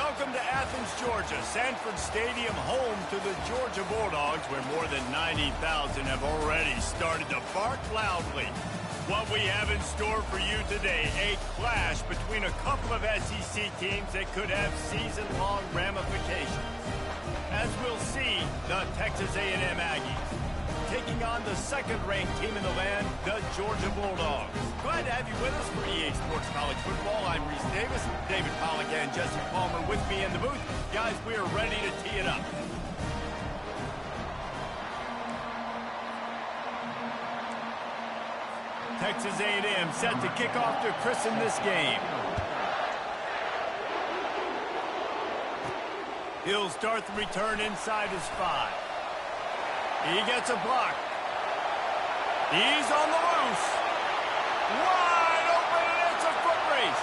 Welcome to Athens, Georgia, Sanford Stadium, home to the Georgia Bulldogs, where more than 90,000 have already started to bark loudly. What we have in store for you today, a clash between a couple of SEC teams that could have season-long ramifications. As we'll see, the Texas A&M Aggies taking on the second-ranked team in the land, the Georgia Bulldogs. Glad to have you with us for EA Sports College Football. I'm Reese Davis, David Pollack and Jesse Palmer with me in the booth. Guys, we are ready to tee it up. Texas A&M set to kick off to christen this game. He'll start the return inside his 5. He gets a block. He's on the loose. Wide open, and it's a foot race.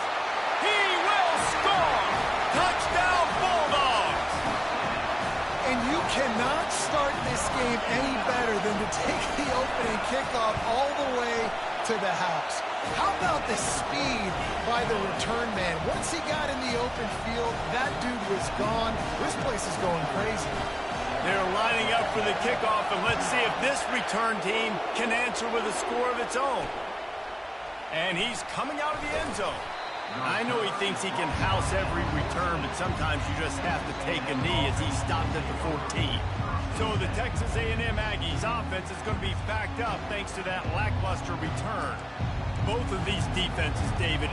He will score. Touchdown, Bulldogs. And you cannot start this game any better than to take the opening kickoff all the way to the house. How about the speed by the return man? Once he got in the open field, that dude was gone. This place is going crazy. They're lining up for the kickoff, and let's see if this return team can answer with a score of its own. And he's coming out of the end zone. I know he thinks he can house every return, but sometimes you just have to take a knee as he stopped at the 14. So the Texas A&M Aggies offense is going to be backed up thanks to that lackluster return. Both of these defenses, David,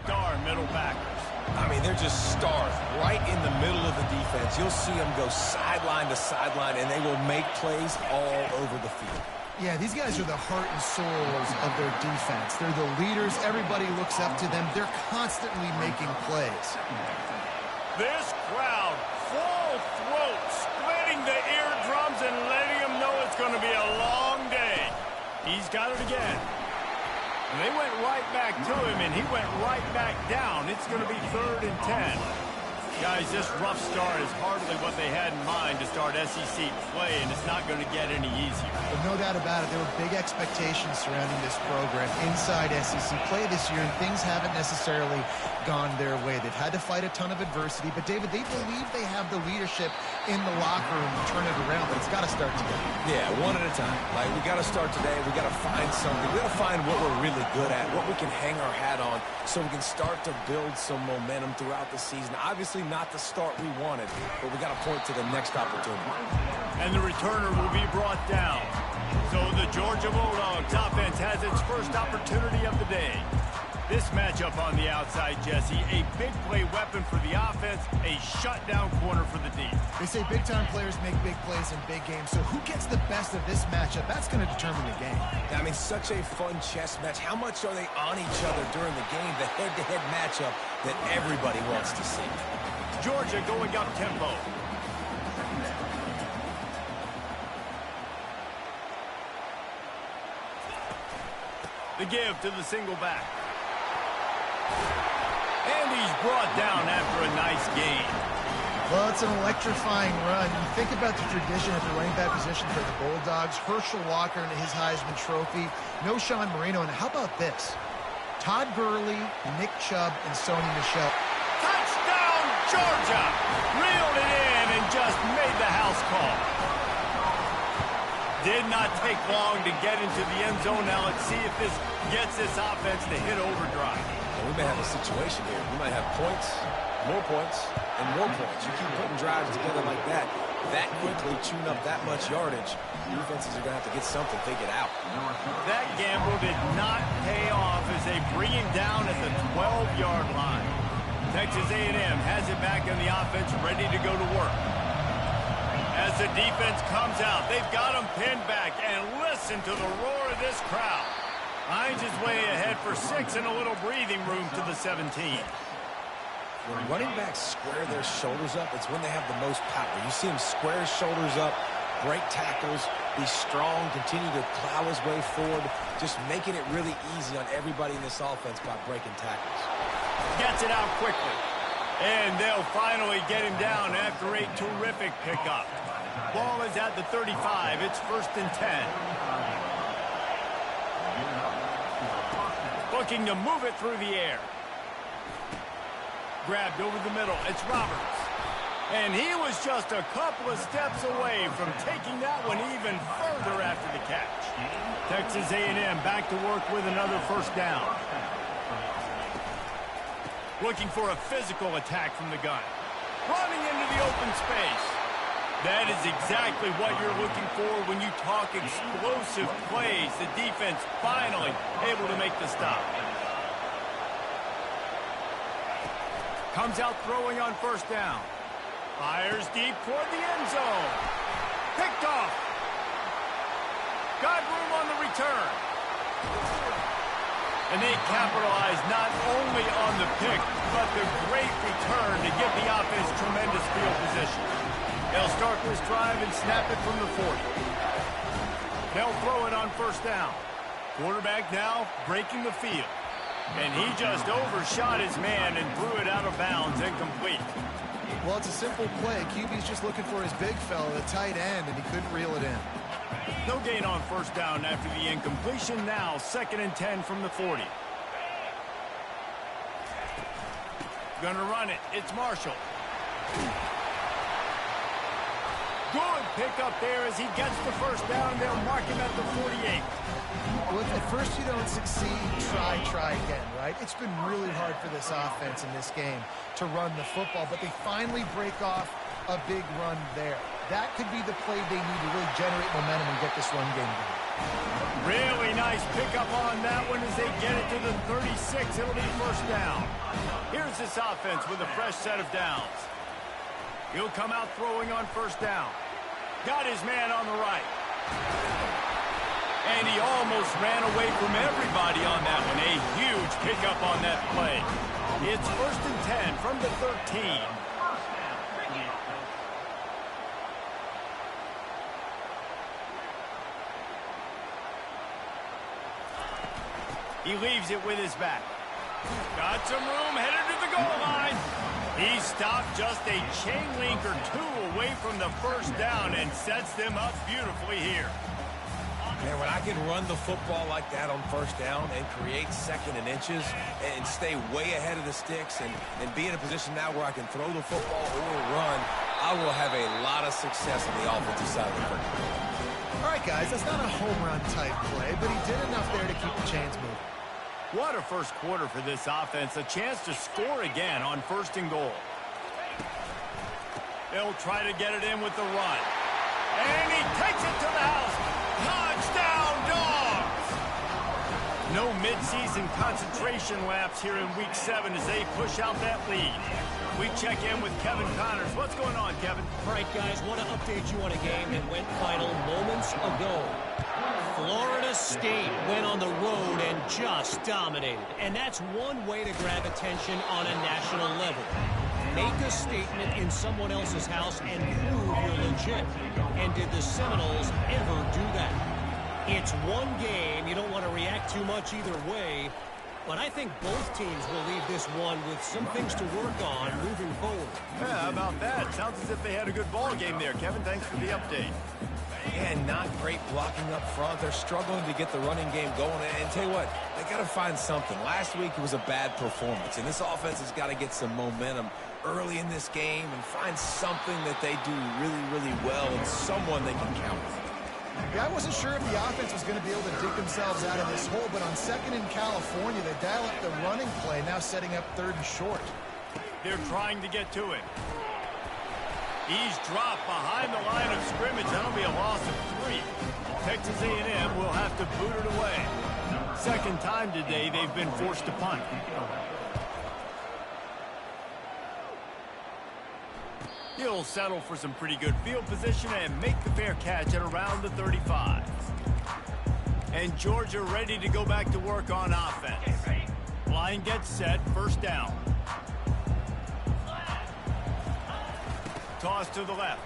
star middle backers. I mean, they're just stars right in the middle of the defense. You'll see them go sideline to sideline, and they will make plays all over the field. Yeah, these guys are the heart and souls of their defense. They're the leaders. Everybody looks up to them. They're constantly making plays. This crowd, full throat, splitting the eardrums and letting them know it's going to be a long day. He's got it again. And they went right back to him, and he went right back down. It's going to be 3rd and 10. Guys, this rough start is hardly what they had in mind to start SEC play, and it's not going to get any easier. Well, no doubt about it. There were big expectations surrounding this program inside SEC play this year, and things haven't necessarily gone their way. They've had to fight a ton of adversity, but, David, they believe they have the leadership in the locker room to turn it around, but it's got to start today. Yeah, one at a time. Like, we got to start today. We got to find something. We got to find what we're really good at, what we can hang our hat on, so we can start to build some momentum throughout the season. Obviously, not the start we wanted, but we got to point to the next opportunity. And the returner will be brought down. So the Georgia Bulldogs offense has its first opportunity of the day. This matchup on the outside, Jesse, a big play weapon for the offense, a shutdown corner for the D. They say big-time players make big plays in big games, so who gets the best of this matchup? That's going to determine the game. I mean, such a fun chess match. How much are they on each other during the game, the head-to-head matchup that everybody wants to see? Georgia going up tempo. The give to the single back. And he's brought down after a nice gain. Well, it's an electrifying run. You think about the tradition at the running back position for the Bulldogs. Herschel Walker and his Heisman Trophy. No Sean Marino. And how about this? Todd Gurley, Nick Chubb, and Sony Michel. Touchdown, Georgia! Reeled it in and just made the house call. Did not take long to get into the end zone. Now let's see if this gets this offense to hit overdrive. Well, we may have a situation here. We might have points, and more points. You keep putting drives together like that quickly, chewing up that much yardage, defenses are going to have to get something figured out. That gamble did not pay off as they bring him down at the 12-yard line. Texas A&M has it back in the offense, ready to go to work. As the defense comes out, they've got them pinned back, and listen to the roar of this crowd. Hines is way ahead for 6 and a little breathing room to the 17. When running backs square their shoulders up, it's when they have the most power. You see him square his shoulders up, break tackles, be strong, continue to plow his way forward, just making it really easy on everybody in this offense by breaking tackles. Gets it out quickly. And they'll finally get him down after a terrific pickup. Ball is at the 35. It's 1st and 10. Looking to move it through the air. Grabbed over the middle. It's Roberts. And he was just a couple of steps away from taking that one even further after the catch. Texas A&M back to work with another 1st down. Looking for a physical attack from the gun. Running into the open space. That is exactly what you're looking for when you talk explosive plays. The defense finally able to make the stop. Comes out throwing on 1st down. Fires deep toward the end zone. Picked off. Got room on the return. And they capitalize not only on the pick, but the great return to give the offense tremendous field position. They'll start this drive and snap it from the 40. They'll throw it on 1st down. Quarterback now breaking the field. And he just overshot his man and threw it out of bounds, incomplete. Well, it's a simple play. QB's just looking for his big fella, the tight end, and he couldn't reel it in. No gain on 1st down after the incompletion. Now 2nd and 10 from the 40. Gonna run it. It's Marshall. Good pickup there as he gets the 1st down. They'll mark him at the 48. Well, if at first you don't succeed, try again, right? It's been really hard for this offense in this game to run the football, but they finally break off a big run there. That could be the play they need to really generate momentum and get this run game going. Really nice pickup on that one as they get it to the 36. It'll be 1st down. Here's this offense with a fresh set of downs. He'll come out throwing on 1st down. Got his man on the right. And he almost ran away from everybody on that one. A huge pickup on that play. It's 1st and 10 from the 13. He leaves it with his back. Got some room, headed to the goal line. He stopped just a chain link or 2 away from the 1st down and sets them up beautifully here. Man, when I can run the football like that on 1st down and create 2nd and inches and stay way ahead of the sticks and be in a position now where I can throw the football or run, I will have a lot of success on the offensive side of the football. All right, guys, that's not a home run type play, but he did enough there to keep the chains moving. What a first quarter for this offense. A chance to score again on 1st and goal. They'll try to get it in with the run. And he takes it to the house. Touchdown, Dogs! No midseason concentration laps here in Week 7 as they push out that lead. We check in with Kevin Connors. What's going on, Kevin? All right, guys, want to update you on a game that went final moments ago. Florida State went on the road and just dominated. And that's one way to grab attention on a national level. Make a statement in someone else's house and prove you're legit. And did the Seminoles ever do that? It's one game. You don't want to react too much either way. But I think both teams will leave this one with some things to work on moving forward. Yeah, how about that? Sounds as if they had a good ball game there. Kevin, thanks for the update. And not great blocking up front. They're struggling to get the running game going. And tell you what, they got to find something. Last week it was a bad performance, and this offense has got to get some momentum early in this game and find something that they do really, really well and someone they can count on. Yeah, I wasn't sure if the offense was going to be able to dig themselves out of this hole, but on 2nd in California, they dial up the running play, now setting up 3rd and short. They're trying to get to it. He's dropped behind the line of scrimmage. That'll be a loss of 3. Texas A&M will have to boot it away. Second time today they've been forced to punt. He'll settle for some pretty good field position and make the fair catch at around the 35. And Georgia ready to go back to work on offense. Line gets set, first down. Toss to the left.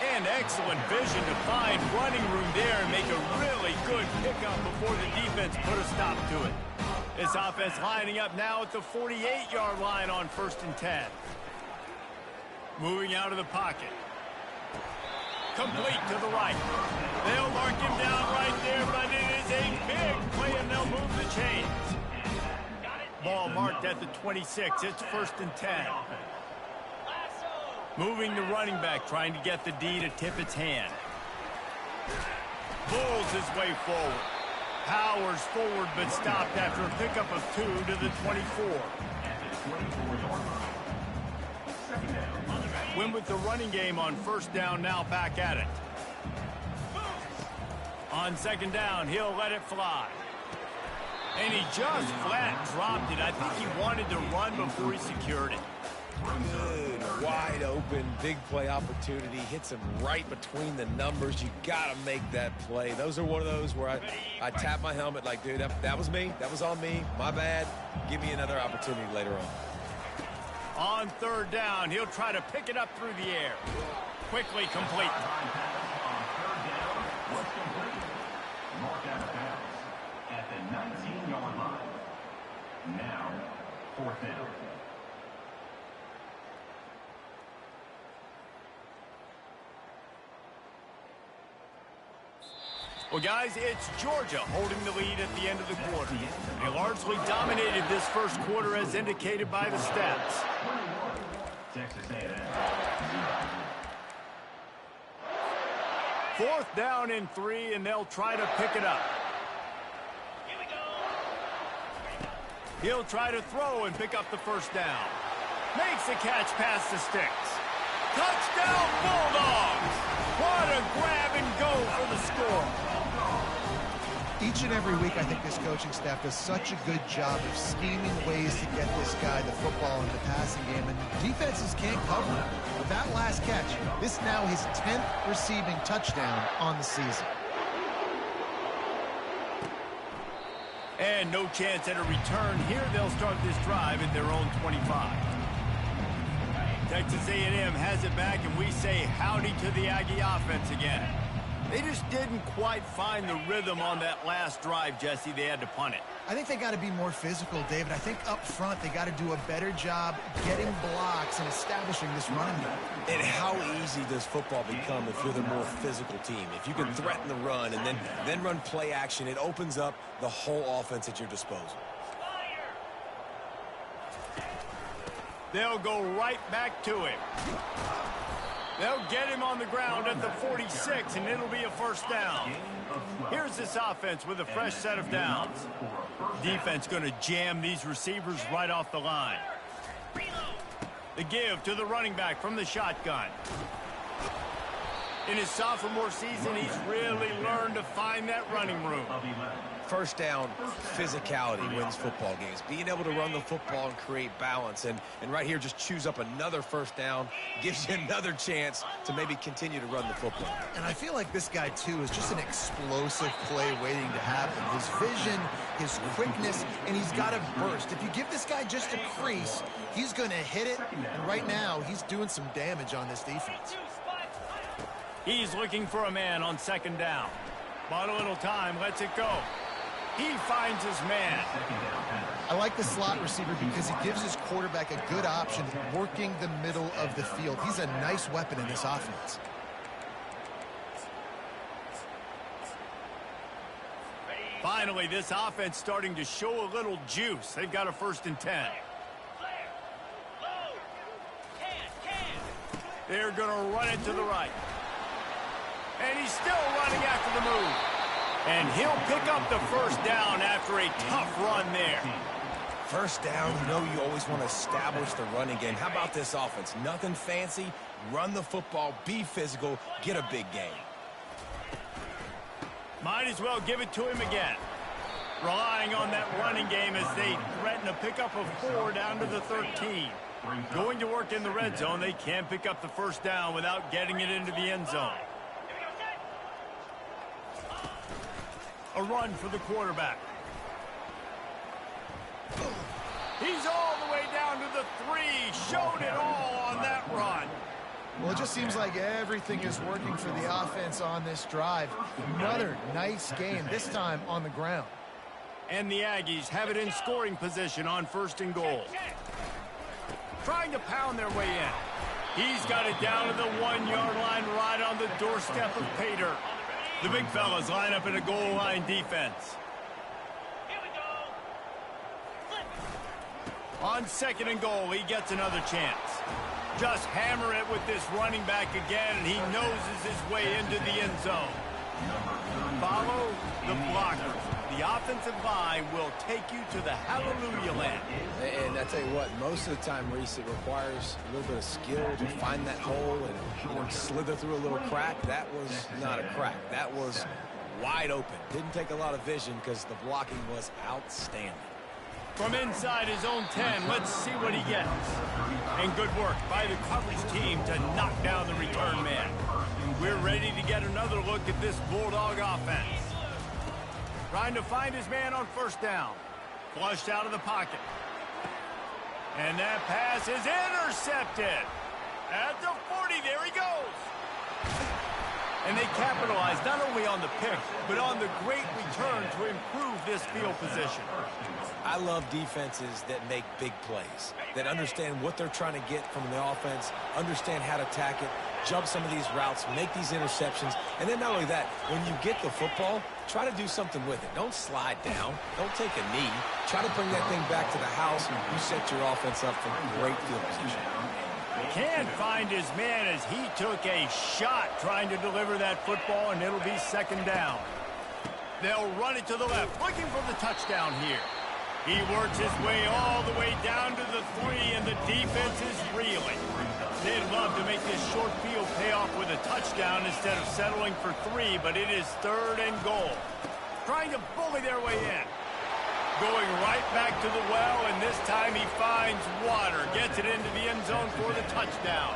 And excellent vision to find running room there and make a really good pickup before the defense put a stop to it. This offense lining up now at the 48-yard line on 1st and 10. Moving out of the pocket. Complete to the right. They'll mark him down right there, but it is a big play, and they'll move the chains. Ball marked at the 26. It's 1st and 10. Moving the running back, trying to get the D to tip its hand. Pulls his way forward. Powers forward, but stopped after a pickup of 2 to the 24. Win with the running game on 1st down, now back at it. On 2nd down, he'll let it fly. And he just flat dropped it. I think he wanted to run before he secured it. Good, wide open, big play opportunity. Hits him right between the numbers. You got to make that play. Those are one of those where I tap my helmet like, dude, that was me. That was on me. My bad. Give me another opportunity later on. On 3rd down, he'll try to pick it up through the air. Quickly complete. At the 19-yard line. Now, 4th down. Well, guys, it's Georgia holding the lead at the end of the quarter. They largely dominated this first quarter as indicated by the stats. Texas A&M. 4th down and 3, and they'll try to pick it up. He'll try to throw and pick up the 1st down. Makes the catch past the sticks. Touchdown, Bulldogs! What a grab and go for the score. Each and every week, I think this coaching staff does such a good job of scheming ways to get this guy the football in the passing game, and defenses can't cover him. With that last catch, this now his 10th receiving touchdown on the season. And no chance at a return here. They'll start this drive at their own 25. Texas A&M has it back, and we say howdy to the Aggie offense again. They just didn't quite find the rhythm on that last drive, Jesse. They had to punt it. I think they got to be more physical, David. I think up front they got to do a better job getting blocks and establishing this running game. And how easy does football become if you're the more physical team? If you can threaten the run and then run play action, it opens up the whole offense at your disposal. They'll go right back to him. They'll get him on the ground at the 46, and it'll be a 1st down. Here's this offense with a fresh set of downs. Defense going to jam these receivers right off the line. The give to the running back from the shotgun. In his sophomore season, he's really learned to find that running room. 1st down, physicality wins football games. Being able to run the football and create balance. And right here, just choose up another 1st down. Gives you another chance to maybe continue to run the football. And I feel like this guy, too, is just an explosive play waiting to happen. His vision, his quickness, and he's got a burst. If you give this guy just a crease, he's going to hit it. And right now, he's doing some damage on this defense. He's looking for a man on 2nd down. Bought a little time, lets it go. He finds his man. I like the slot receiver because he gives his quarterback a good option working the middle of the field. He's a nice weapon in this offense. Finally, this offense starting to show a little juice. They've got a 1st and 10. They're going to run it to the right. And he's still running after the move. And he'll pick up the 1st down after a tough run there. 1st down, you know you always want to establish the running game. How about this offense? Nothing fancy. Run the football, be physical, get a big gain. Might as well give it to him again. Relying on that running game as they threaten a pickup of 4 down to the 13. Going to work in the red zone, they can't pick up the first down without getting it into the end zone. A run for the quarterback. He's all the way down to the 3. Showed it all on that run. Well, it just seems like everything is working for the offense on this drive. Another nice game, this time on the ground. And the Aggies have it in scoring position on 1st and goal. Trying to pound their way in. He's got it down to the 1-yard line right on the doorstep of Pater. The big fellas line up in a goal line defense. On 2nd and goal, he gets another chance. Just hammer it with this running back again, and he noses his way into the end zone. Follow the blockers. The offensive line will take you to the hallelujah land. And I tell you what, most of the time, Reese, it requires a little bit of skill to find that hole and slither through a little crack. That was not a crack. That was wide open. Didn't take a lot of vision because the blocking was outstanding. From inside his own 10, let's see what he gets. And good work by the coverage team to knock down the return man. We're ready to get another look at this Bulldog offense. Trying to find his man on 1st down. Flushed out of the pocket. And that pass is intercepted. At the 40, there he goes. And they capitalize not only on the pick, but on the great return to improve this field position. I love defenses that make big plays, that understand what they're trying to get from the offense, understand how to attack it, jump some of these routes, make these interceptions, and then not only that, when you get the football, try to do something with it. Don't slide down. Don't take a knee. Try to bring that thing back to the house. You set your offense up for great field position. Can't find his man as he took a shot trying to deliver that football, and it'll be 2nd down. They'll run it to the left, looking for the touchdown here. He works his way all the way down to the 3, and the defense is reeling. They'd love to make this short field pay off with a touchdown instead of settling for 3, but it is 3rd and goal. Trying to bully their way in. Going right back to the well, and this time he finds water. Gets it into the end zone for the touchdown.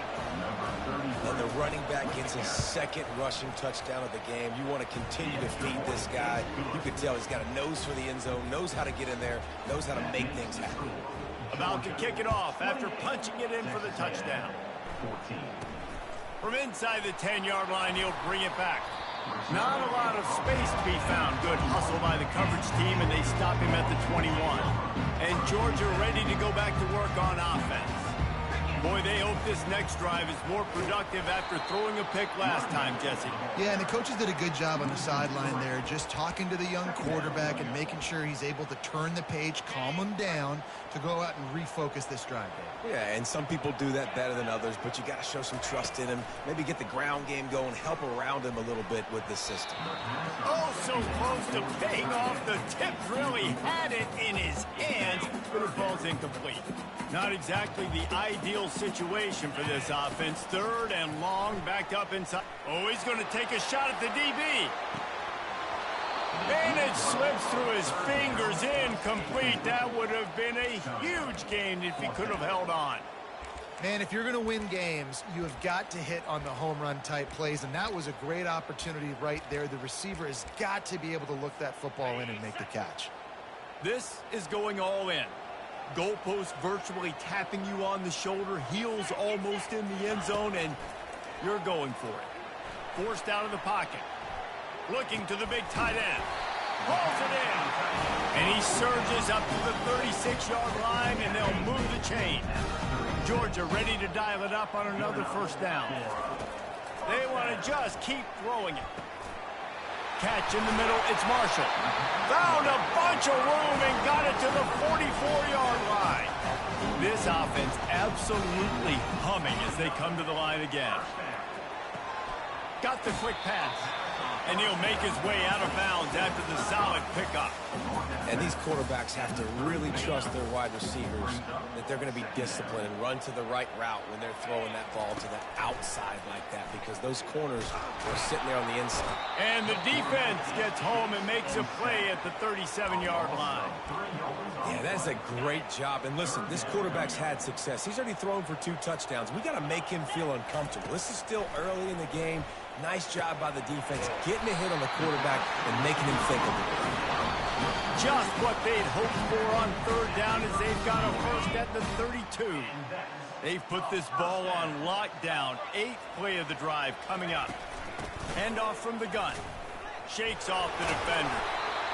And the running back gets his 2nd rushing touchdown of the game. You want to continue to feed this guy. You can tell he's got a nose for the end zone, knows how to get in there, knows how to make things happen. About to kick it off after punching it in for the touchdown. From inside the 10-yard line, he'll bring it back. Not a lot of space to be found. Good hustle by the coverage team, and they stop him at the 21. And Georgia ready to go back to work on offense. Boy, they hope this next drive is more productive after throwing a pick last time, Jesse. Yeah, and the coaches did a good job on the sideline there, just talking to the young quarterback and making sure he's able to turn the page, calm him down to go out and refocus this drive. Yeah, and some people do that better than others, but you got to show some trust in him. Maybe get the ground game going, help around him a little bit with this system. Oh, so close to paying off. The tip really had it in his hands, but it falls incomplete. Not exactly the ideal situation for this offense. 3rd and long, backed up inside. Oh, he's going to take a shot at the DB. And it slips through his fingers, incomplete. That would have been a huge gain if he could have held on. Man, if you're going to win games, you have got to hit on the home run type plays, and that was a great opportunity right there. The receiver has got to be able to look that football in and make the catch. This is going all in. Goalpost virtually tapping you on the shoulder, heels almost in the end zone, and you're going for it. Forced out of the pocket. Looking to the big tight end. Hauls it in. And he surges up to the 36-yard line, and they'll move the chain. Georgia ready to dial it up on another 1st down. They want to just keep throwing it. Catch in the middle, it's Marshall. Found a bunch of room and got it to the 44-yard line. This offense absolutely humming as they come to the line again. Got the quick pass. And he'll make his way out of bounds after the solid pickup. And these quarterbacks have to really trust their wide receivers that they're going to be disciplined and run to the right route when they're throwing that ball to the outside like that because those corners were sitting there on the inside. And the defense gets home and makes a play at the 37-yard line. Yeah, that's a great job. And listen, this quarterback's had success. He's already thrown for 2 touchdowns. We got to make him feel uncomfortable. This is still early in the game. Nice job by the defense, getting a hit on the quarterback and making him think a little bit. Just what they'd hoped for on 3rd down as they've got a first at the 32. They've put this ball on lockdown. 8th play of the drive coming up. Handoff from the gun. Shakes off the defender.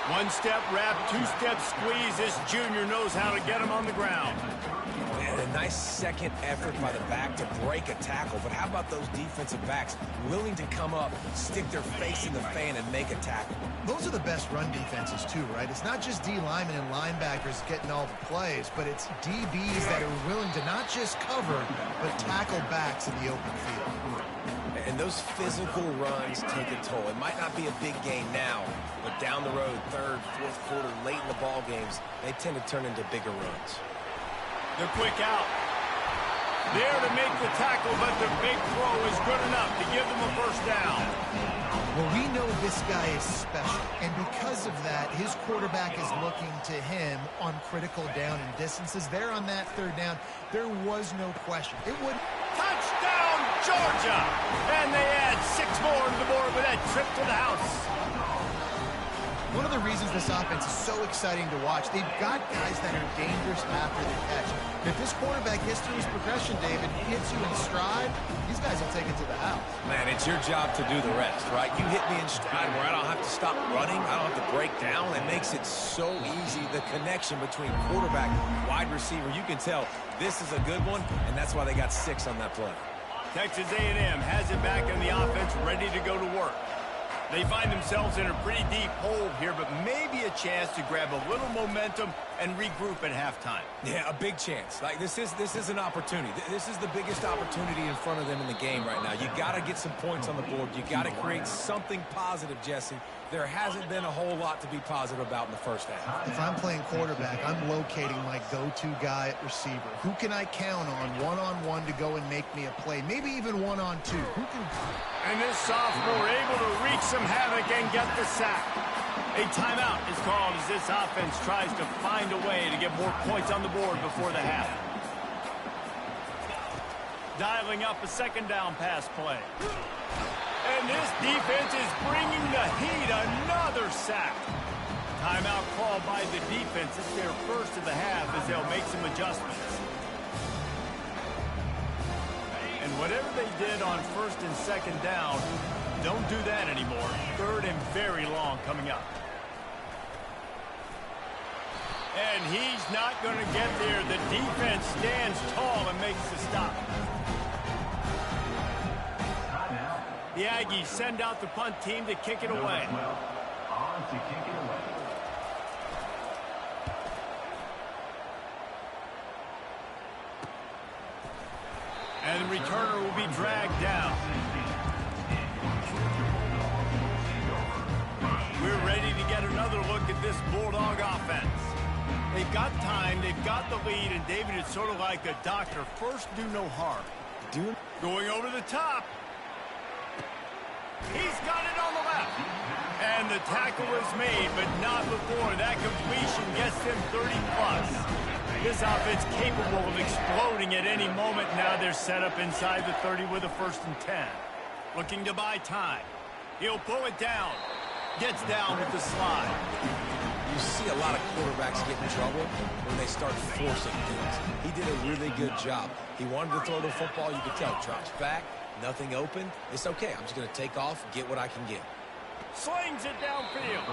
1-step wrap, 2-step squeeze. This junior knows how to get him on the ground. And a nice second effort by the back to break a tackle. But how about those defensive backs willing to come up, stick their face in the fan, and make a tackle? Those are the best run defenses, too, right? It's not just D linemen and linebackers getting all the plays, but it's DBs that are willing to not just cover, but tackle backs in the open field. And those physical runs take a toll. It might not be a big gain now, but down the road, 3rd, 4th quarter, late in the ball games, they tend to turn into bigger runs. The quick out. There to make the tackle, but the big throw is good enough to give them a first down. Well, we know this guy is special, and because of that, his quarterback is looking to him on critical down and distances. There on that 3rd down, there was no question. It would... Touchdown, Georgia! And they add 6 more to the board with that trip to the house. One of the reasons this offense is so exciting to watch, they've got guys that are dangerous after the catch. And if this quarterback gets through his progression, David, hits you in stride, these guys will take it to the house. Man, it's your job to do the rest, right? You hit me in stride where I don't have to stop running. I don't have to break down. It makes it so easy. The connection between quarterback and wide receiver, you can tell this is a good one, and that's why they got 6 on that play. Texas A&M has it back in the offense, ready to go to work. They find themselves in a pretty deep hole here, but maybe a chance to grab a little momentum and regroup at halftime. Yeah, a big chance. Like this is an opportunity. This is the biggest opportunity in front of them in the game right now. You got to get some points on the board. You got to create something positive, Jesse. There hasn't been a whole lot to be positive about in the first half. If I'm playing quarterback, I'm locating my go-to guy at receiver. Who can I count on one-on-one to go and make me a play? Maybe even one-on-two. Who can... And this sophomore able to wreak some havoc and get the sack. A timeout is called as this offense tries to find a way to get more points on the board before the half. Dialing up a 2nd down pass play. And this defense is bringing the heat. Another sack. Timeout called by the defense. It's their first of the half as they'll make some adjustments. And whatever they did on 1st and 2nd down, don't do that anymore. 3rd and very long coming up. And he's not going to get there. The defense stands tall and makes the stop. The Aggies send out the punt team to kick it away. On to kick it away. And the returner will be dragged down. We're ready to get another look at this Bulldog offense. They've got time, they've got the lead, and David, it's sort of like a doctor. First, do no harm. Going over the top. He's got it on the left. And the tackle is made, but not before. That completion gets them 30-plus. This offense capable of exploding at any moment. Now they're set up inside the 30 with a 1st and 10. Looking to buy time. He'll pull it down. Gets down with the slide. You see a lot of quarterbacks get in trouble when they start forcing things. He did a really good job. He wanted to throw the football. You could tell. Drops back. Nothing open. It's okay. I'm just going to take off, get what I can get. Slings it downfield.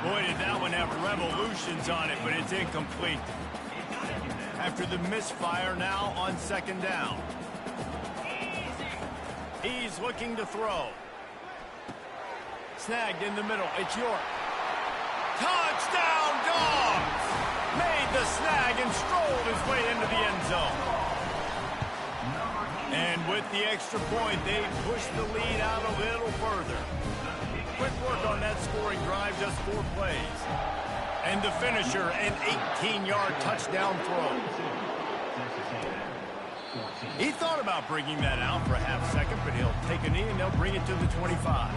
Boy, did that one have revolutions on it, but it's incomplete. After the misfire, now on 2nd down. He's looking to throw. Snagged in the middle. It's York. Touchdown, Dogs! Made the snag and strolled his way into the end zone. And with the extra point, they push the lead out a little further. Quick work on that scoring drive, just 4 plays. And the finisher, an 18-yard touchdown throw. He thought about bringing that out for a half second, but he'll take a knee and they'll bring it to the 25.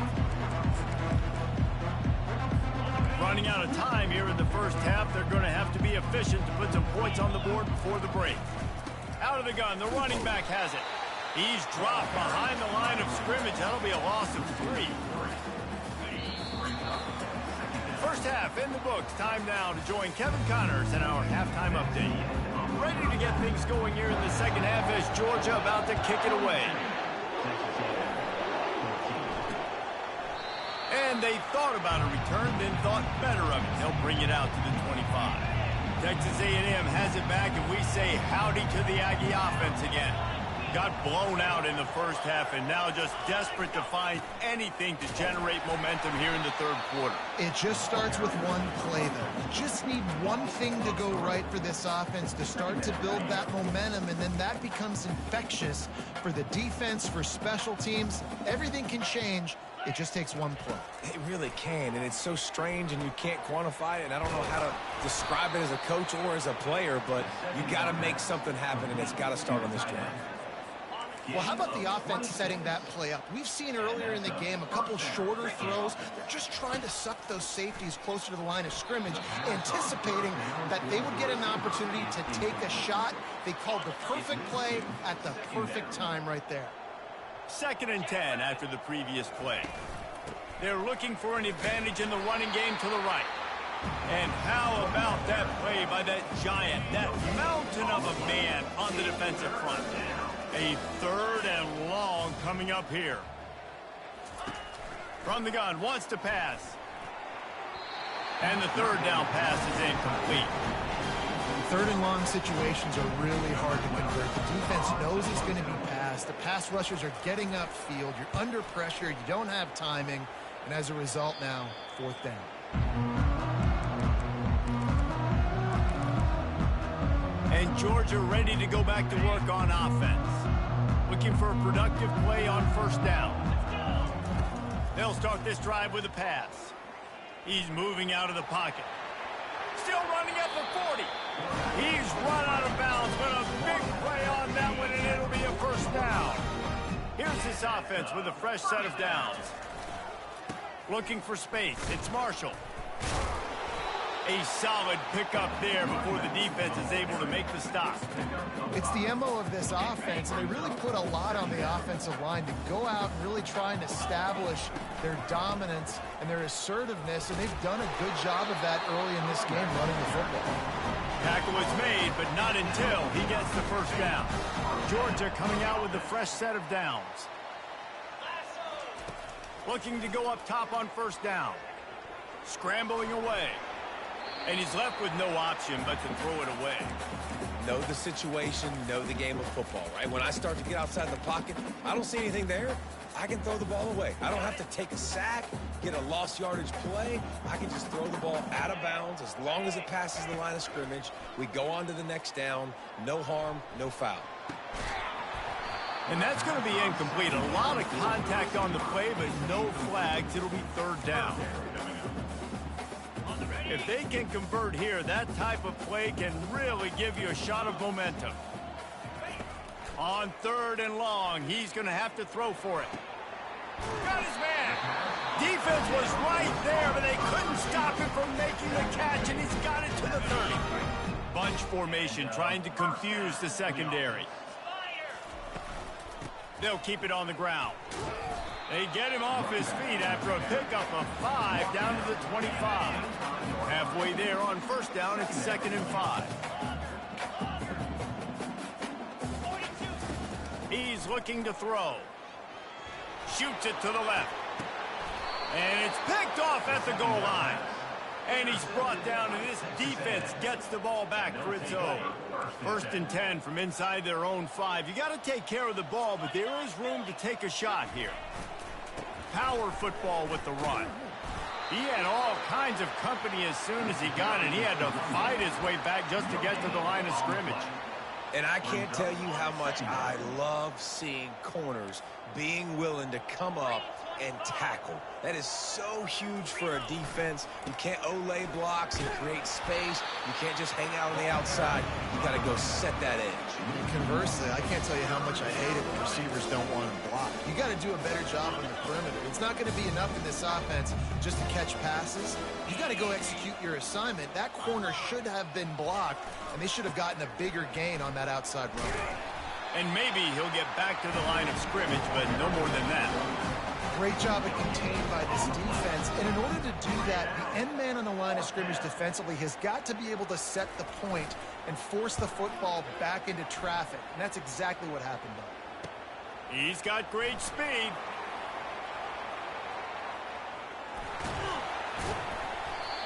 Running out of time here in the first half, they're going to have to be efficient to put some points on the board before the break. Out of the gun, the running back has it. He's dropped behind the line of scrimmage. That'll be a loss of 3. First half in the books. Time now to join Kevin Connors in our halftime update. Ready to get things going here in the second half as Georgia about to kick it away. And they thought about a return, then thought better of it. They'll bring it out to the 25. Texas A&M has it back, and we say howdy to the Aggie offense again. Got blown out in the first half and now just desperate to find anything to generate momentum here in the third quarter. It just starts with one play, though. You just need one thing to go right for this offense to start to build that momentum, and then that becomes infectious for the defense, for special teams. Everything can change. It just takes one play. It really can, and it's so strange, and you can't quantify it, and I don't know how to describe it as a coach or as a player, but you got to make something happen, and it's got to start on this drive. Well, how about the offense setting that play up? We've seen earlier in the game a couple shorter throws. They're just trying to suck those safeties closer to the line of scrimmage, anticipating that they would get an opportunity to take a shot. They called the perfect play at the perfect time right there. 2nd and 10 after the previous play. They're looking for an advantage in the running game to the right. And how about that play by that giant, that mountain of a man on the defensive front? A 3rd and long coming up here. From the gun, wants to pass. And the 3rd down pass is incomplete. 3rd and long situations are really hard to convert. The defense knows it's going to be passed. The pass rushers are getting upfield. You're under pressure. You don't have timing. And as a result now, 4th down. And Georgia ready to go back to work on offense. Looking for a productive play on 1st down. They'll start this drive with a pass. He's moving out of the pocket. Still running at the 40. He's run out of bounds, but a big play on that one, and it'll be a 1st down. Here's this offense with a fresh set of downs. Looking for space. It's Marshall. A solid pickup there before the defense is able to make the stop. It's the MO of this offense, and they really put a lot on the offensive line to go out and really try and establish their dominance and their assertiveness, and they've done a good job of that early in this game running the football. Tackle is made, but not until he gets the 1st down. Georgia coming out with a fresh set of downs. Looking to go up top on 1st down. Scrambling away. And he's left with no option but to throw it away. Know the situation, know the game of football, right? When I start to get outside the pocket, I don't see anything there. I can throw the ball away. I don't have to take a sack, get a lost yardage play. I can just throw the ball out of bounds as long as it passes the line of scrimmage. We go on to the next down. No harm, no foul. And that's going to be incomplete. A lot of contact on the play, but no flags. It'll be 3rd down. If they can convert here, that type of play can really give you a shot of momentum. On 3rd and long, he's going to have to throw for it. Got his man. Defense was right there, but they couldn't stop him from making the catch, and he's got it to the 30. Bunch formation trying to confuse the secondary. They'll keep it on the ground. They get him off his feet after a pickup of 5 down to the 25. Halfway there on 1st down, it's 2nd and 5. He's looking to throw. Shoots it to the left. And it's picked off at the goal line. And he's brought down, and this defense gets the ball back for its own. 1st and 10 from inside their own 5. You got to take care of the ball, but there is room to take a shot here. Power football with the run. He had all kinds of company as soon as he got it. He had to fight his way back just to get to the line of scrimmage. And I can't tell you how much I love seeing corners being willing to come up and tackle. That is so huge for a defense. You can't olay blocks and create space. You can't just hang out on the outside. You got to go set that edge. Conversely, I can't tell you how much I hate it when receivers don't want to block. You got to do a better job on the perimeter. It's not going to be enough in this offense just to catch passes. You got to go execute your assignment. That corner should have been blocked, and they should have gotten a bigger gain on that outside run. And maybe he'll get back to the line of scrimmage, but no more than that. Great job at contained by this defense. And in order to do that, the end man on the line of scrimmage defensively has got to be able to set the point and force the football back into traffic. And that's exactly what happened there. He's got great speed.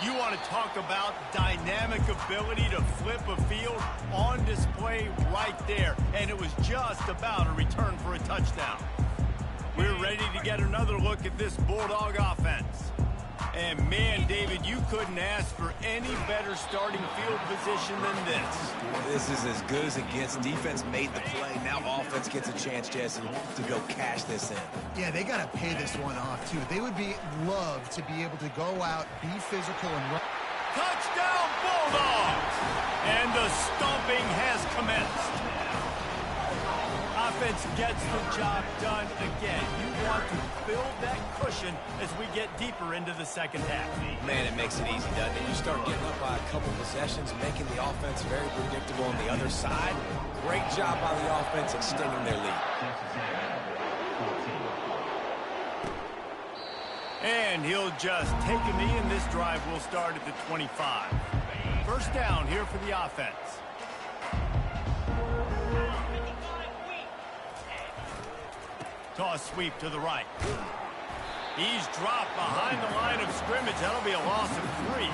You want to talk about dynamic ability to flip a field? On display right there. And it was just about a return for a touchdown. We're ready to get another look at this Bulldog offense. And man, David, you couldn't ask for any better starting field position than this. This is as good as it gets. Defense made the play. Now offense gets a chance, Jesse, to go cash this in. Yeah, they got to pay this one off, too. They would love to be able to go out, be physical, and run. Touchdown, Bulldogs! And the stomping has commenced. Offense gets the job done again. You want to build that cushion as we get deeper into the second half. Man, it makes it easy, doesn't it? You start getting up by a couple possessions, making the offense very predictable on the other side. Great job by the offense extending their lead. And he'll just take a knee, and this drive will start at the 25. First down here for the offense. Toss sweep to the right. He's dropped behind the line of scrimmage. That'll be a loss of 3.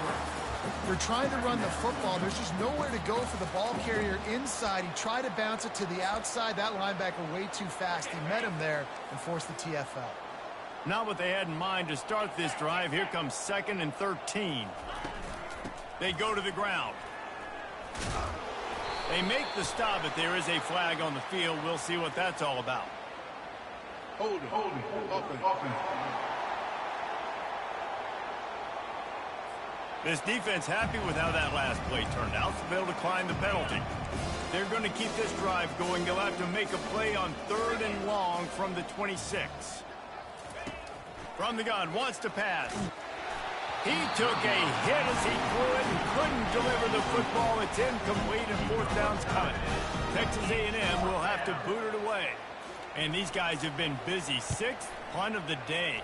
They're trying to run the football. There's just nowhere to go for the ball carrier inside. He tried to bounce it to the outside. That linebacker way too fast. He met him there and forced the TFL. Not what they had in mind to start this drive. Here comes 2nd and 13. They go to the ground. They make the stop, but there is a flag on the field. We'll see what that's all about. Hold it. Offense. This defense happy with how that last play turned out, so they'll decline the penalty. They're going to keep this drive going. They'll have to make a play on 3rd and long from the 26. From the gun, wants to pass. He took a hit as he threw it and couldn't deliver the football. It's incomplete and 4th down's coming. Texas A&M will have to boot it away. And these guys have been busy. 6th punt of the day.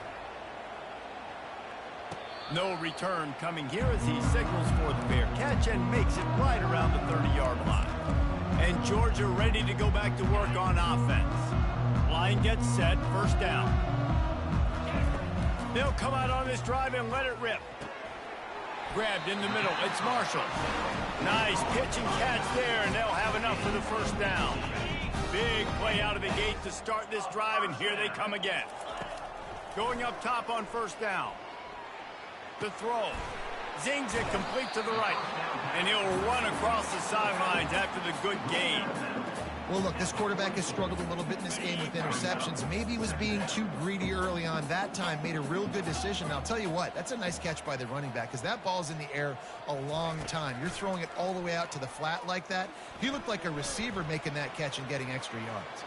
No return coming here as he signals for the fair catch and makes it right around the 30-yard line. And Georgia ready to go back to work on offense. Line gets set, first down. They'll come out on this drive and let it rip. Grabbed in the middle. It's Marshall. Nice pitch and catch there, and they'll have enough for the first down. Big play out of the gate to start this drive, and here they come again. Going up top on first down. The throw. Zings it complete to the right. And he'll run across the sidelines after the good gain. Well, look, this quarterback has struggled a little bit in this game with interceptions. Maybe he was being too greedy early on. That time made a real good decision. Now, I'll tell you what, that's a nice catch by the running back because that ball's in the air a long time. You're throwing it all the way out to the flat like that. He looked like a receiver making that catch and getting extra yards.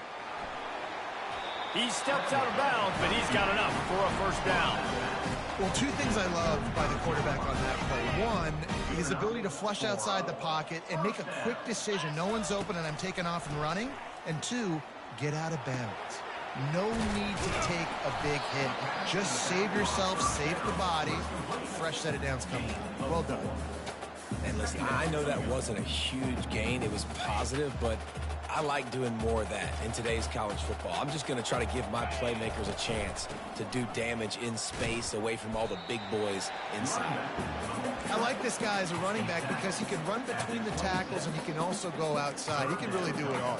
He steps out of bounds, but he's got enough for a first down. Well, 2 things I love by the quarterback on that play. One, his ability to flush outside the pocket and make a quick decision. No one's open and I'm taking off and running. And 2, get out of bounds. No need to take a big hit. Just save yourself, save the body. Fresh set of downs coming. Well done. And listen, I know that wasn't a huge gain. It was positive, but I like doing more of that in today's college football. I'm just going to try to give my playmakers a chance to do damage in space away from all the big boys inside. I like this guy as a running back because he can run between the tackles and he can also go outside. He can really do it all.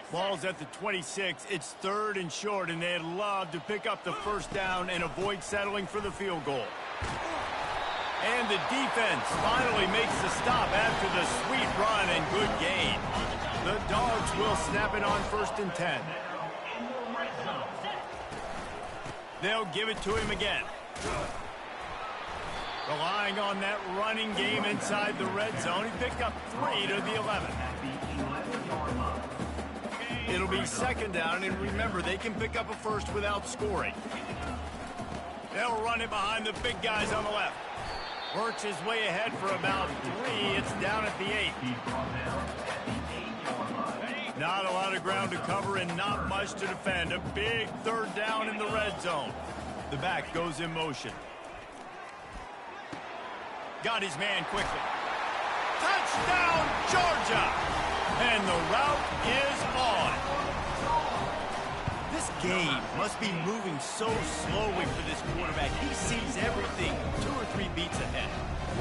Ball's at the 26. It's 3rd and short, and they'd love to pick up the first down and avoid settling for the field goal. And the defense finally makes the stop after the sweet run and good gain. The Dogs will snap it on 1st and 10. They'll give it to him again. Relying on that running game inside the red zone. He picked up 3 to the 11. It'll be 2nd down, and remember, they can pick up a first without scoring. They'll run it behind the big guys on the left. Works his way ahead for about 3. It's down at the 8. Not a lot of ground to cover and not much to defend. A big 3rd down in the red zone. The back goes in motion. Got his man quickly. Touchdown, Georgia! And the route is on. This game must be moving so slowly for this quarterback. He sees everything 2 or 3 beats ahead.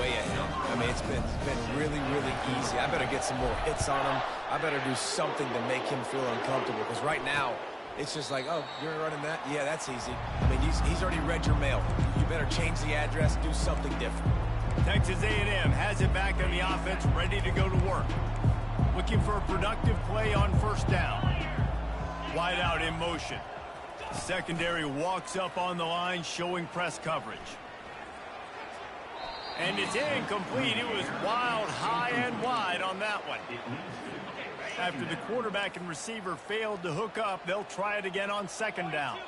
Way ahead. I mean, it's been really, really easy. I better get some more hits on him. I better do something to make him feel uncomfortable, because right now, it's just like, oh, you're running that? Yeah, that's easy. I mean, he's already read your mail. You better change the address, do something different. Texas A&M has it back on the offense, ready to go to work. Looking for a productive play on 1st down. Wide out in motion. Secondary walks up on the line, showing press coverage. And it's incomplete. It was wild, high and wide on that one. After the quarterback and receiver failed to hook up, they'll try it again on 2nd down.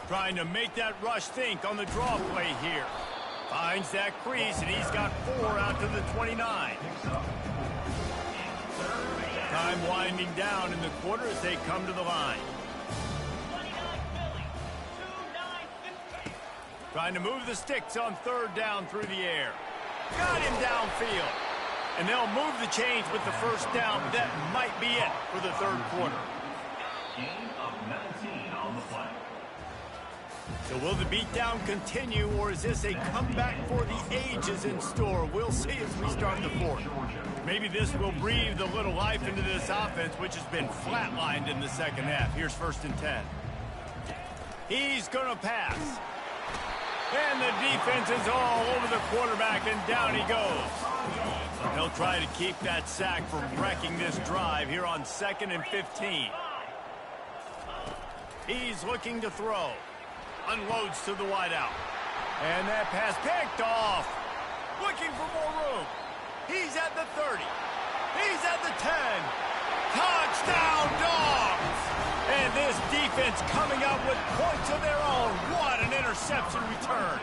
Trying to make that rush think on the draw play here. Finds that crease, and he's got 4 out to the 29. Time winding down in the quarter as they come to the line. Trying to move the sticks on 3rd down through the air. Got him downfield. And they'll move the chains with the 1st down, but that might be it for the 3rd quarter. Gain of 19 on the play. So will the beatdown continue, or is this a comeback for the ages in store? We'll see as we start the 4th. Maybe this will breathe a little life into this offense, which has been flatlined in the 2nd half. Here's 1st and 10. He's going to pass. And the defense is all over the quarterback, and down he goes. They'll try to keep that sack from wrecking this drive here on 2nd and 15. He's looking to throw. Unloads to the wideout. And that pass picked off. Looking for more room. He's at the 30. He's at the 10. Touchdown, Dogs! And this defense coming up with points of their own. What an interception return.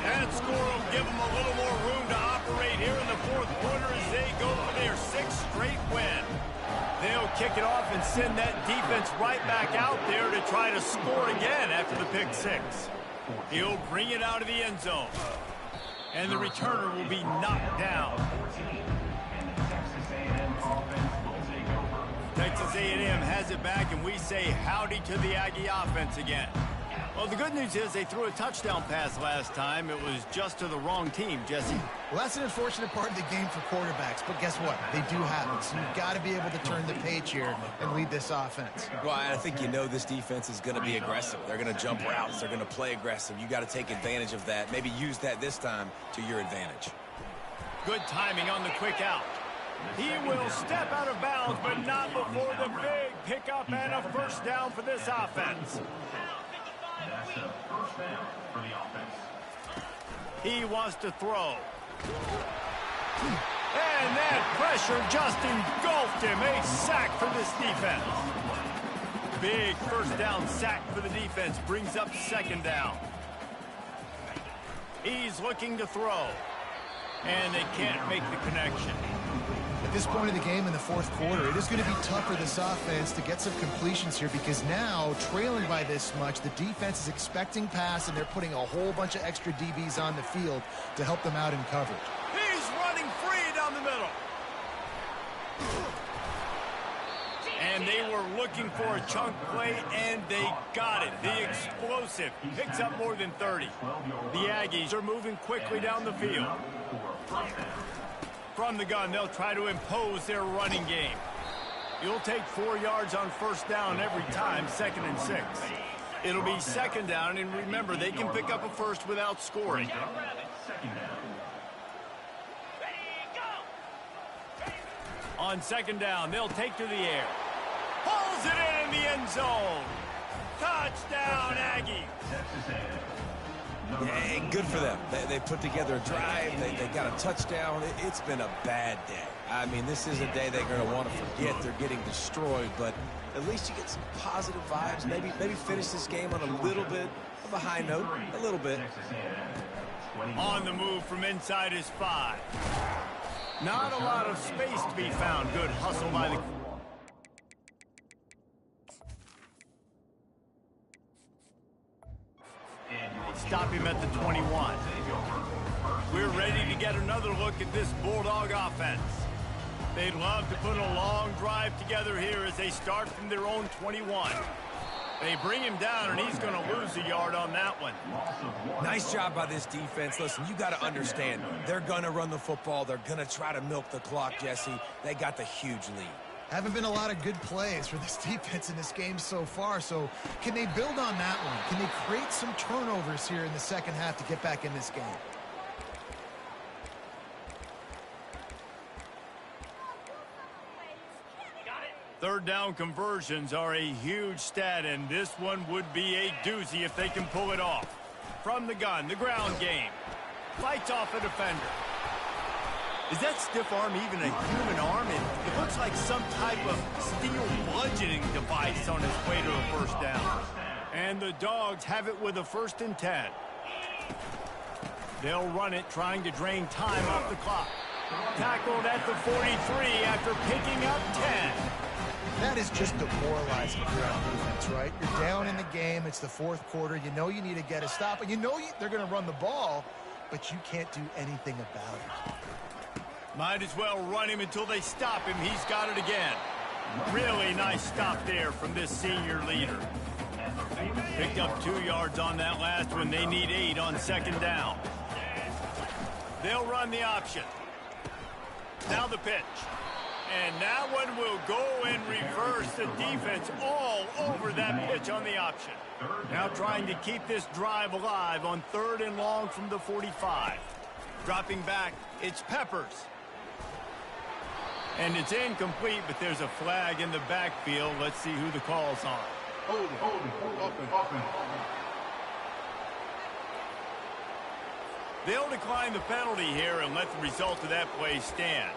That score will give them a little more room to operate here in the 4th quarter as they go for their 6th straight win. They'll kick it off and send that defense right back out there to try to score again after the pick 6. He'll bring it out of the end zone. And the returner will be knocked down. Texas A&M has it back, and we say howdy to the Aggie offense again. Well, the good news is they threw a touchdown pass last time. It was just to the wrong team, Jesse. Well, that's an unfortunate part of the game for quarterbacks, but guess what? They do happen, so you've got to be able to turn the page here and lead this offense. Well, I think you know this defense is going to be aggressive. They're going to jump routes. They're going to play aggressive. You got to take advantage of that. Maybe use that this time to your advantage. Good timing on the quick out. He will step out of bounds, but not before the big pickup and a 1st down for this offense. That's a 1st down for the offense. He wants to throw. And that pressure just engulfed him. A sack for this defense. Big 1st down sack for the defense. Brings up 2nd down. He's looking to throw. And they can't make the connection. At this point of the game in the 4th quarter, it is going to be tough for this offense to get some completions here, because now, trailing by this much, the defense is expecting pass, and they're putting a whole bunch of extra DBs on the field to help them out in coverage. He's running free down the middle. And they were looking for a chunk play, and they got it. The explosive picks up more than 30. The Aggies are moving quickly down the field. From the gun, they'll try to impose their running game. You'll take 4 yards on 1st down every time, 2nd and 6. It'll be second down, and remember, they can pick up a first without scoring. Second down. On second down, they'll take to the air. Pulls it in the end zone. Touchdown, Aggie. Texas A&M. Yeah, good for them. They put together a drive. They got a touchdown. It's been a bad day. I mean, this is a day they're going to want to forget. They're getting destroyed, but at least you get some positive vibes. Maybe finish this game on a little bit of a high note. A little bit. On the move from inside his 5. Not a lot of space to be found. Good hustle by the... Stop him at the 21. We're ready to get another look at this Bulldog offense. They'd love to put a long drive together here as they start from their own 21. They bring him down, and he's going to lose a yard on that one. Nice job by this defense. Listen, you got to understand, they're going to run the football. They're going to try to milk the clock, Jesse. They got the huge lead. Haven't been a lot of good plays for this defense in this game so far, so can they build on that one? Can they create some turnovers here in the second half to get back in this game? Third down conversions are a huge stat, and this one would be a doozy if they can pull it off. From the gun, the ground game. Fights off a defender. Is that stiff arm even a human arm? It looks like some type of steel bludgeoning device on its way to a first down. And the Dogs have it with a 1st and 10. They'll run it, trying to drain time off the clock. Tackled at the 43 after picking up 10. That is just demoralizing for our defense, right? You're down in the game. It's the 4th quarter. You know you need to get a stop, and you know they're going to run the ball, but you can't do anything about it. Might as well run him until they stop him. He's got it again. Really nice stop there from this senior leader. Picked up 2 yards on that last one. They need 8 on second down. They'll run the option. Now the pitch. And that one will go and reverse the defense all over that pitch on the option. Now trying to keep this drive alive on 3rd and long from the 45. Dropping back, it's Peppers. And it's incomplete, but there's a flag in the backfield. Let's see who the call's on. Hold it. Open. They'll decline the penalty here and let the result of that play stand.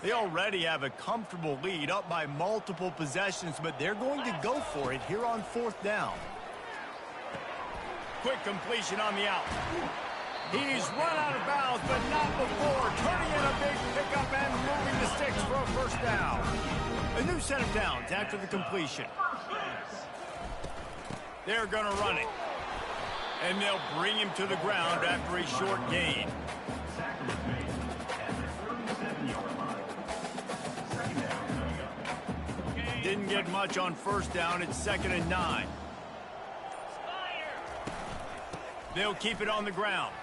They already have a comfortable lead, up by multiple possessions, but they're going to go for it here on 4th down. Quick completion on the out. He's run out of bounds, but not before. Turning in a big pickup and moving the sticks for a first down. A new set of downs after the completion. They're going to run it. And they'll bring him to the ground after a short gain. Didn't get much on first down. It's 2nd and 9. They'll keep it on the ground.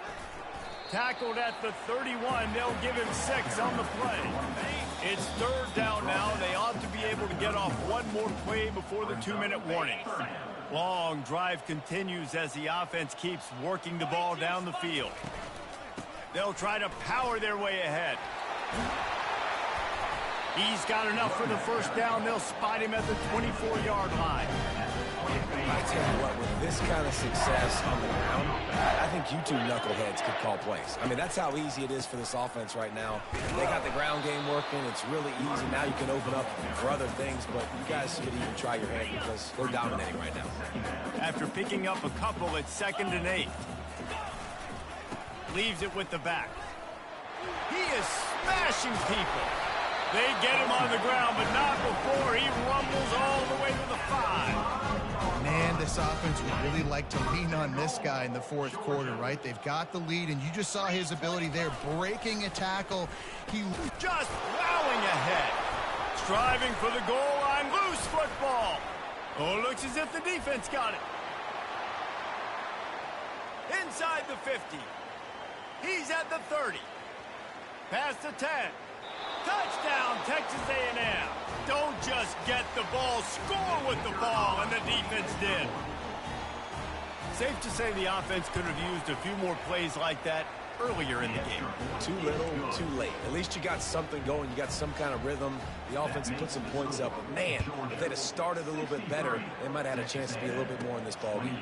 Tackled at the 31. They'll give him 6 on the play. It's 3rd down now. They ought to be able to get off one more play before the 2-minute warning. Long drive continues as the offense keeps working the ball down the field. They'll try to power their way ahead. He's got enough for the first down. They'll spot him at the 24-yard line. I tell you what, with this kind of success on the ground, I think you two knuckleheads could call plays. I mean, that's how easy it is for this offense right now. They got the ground game working. It's really easy. Now you can open up for other things, but you guys should even try your hand because they're dominating right now. After picking up a couple, it's 2nd and 8. Leaves it with the back. He is smashing people. They get him on the ground, but not before he rumbles all the way to the 5. Man, this offense would really like to lean on this guy in the 4th quarter, right? They've got the lead, and you just saw his ability there, breaking a tackle. He just plowing ahead. Striving for the goal line, loose football. Oh, looks as if the defense got it. Inside the 50. He's at the 30. Past the 10. Touchdown, Texas A&M. Don't just get the ball, score with the ball, and the defense did. Safe to say the offense could have used a few more plays like that earlier in the game. Too little, too late. At least you got something going. You got some kind of rhythm. The offense put some points up. But, man, if they'd have started a little bit better, they might have had a chance to be a little bit more in this ballgame.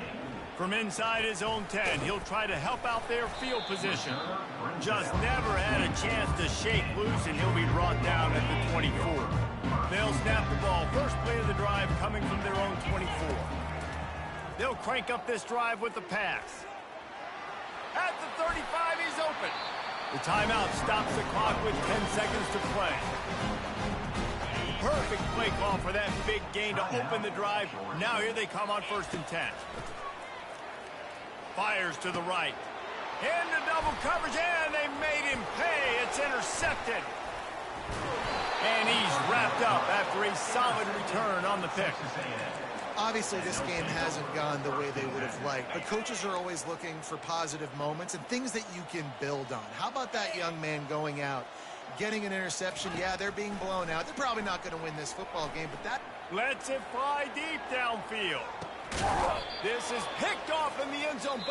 From inside his own 10, he'll try to help out their field position. Just never had a chance to shake loose, and he'll be brought down at the 24. They'll snap the ball. First play of the drive coming from their own 24. They'll crank up this drive with the pass. At the 35, he's open. The timeout stops the clock with 10 seconds to play. Perfect play call for that big gain to open the drive. Now here they come on 1st and 10. Fires to the right. Into double coverage, and they made him pay. It's intercepted. And he's wrapped up after a solid return on the pick. Obviously, this game hasn't gone the way they would have liked, but coaches are always looking for positive moments and things that you can build on. How about that young man going out, getting an interception? Yeah, they're being blown out. They're probably not going to win this football game, but that Lets it fly deep downfield. This is picked off in the end zone.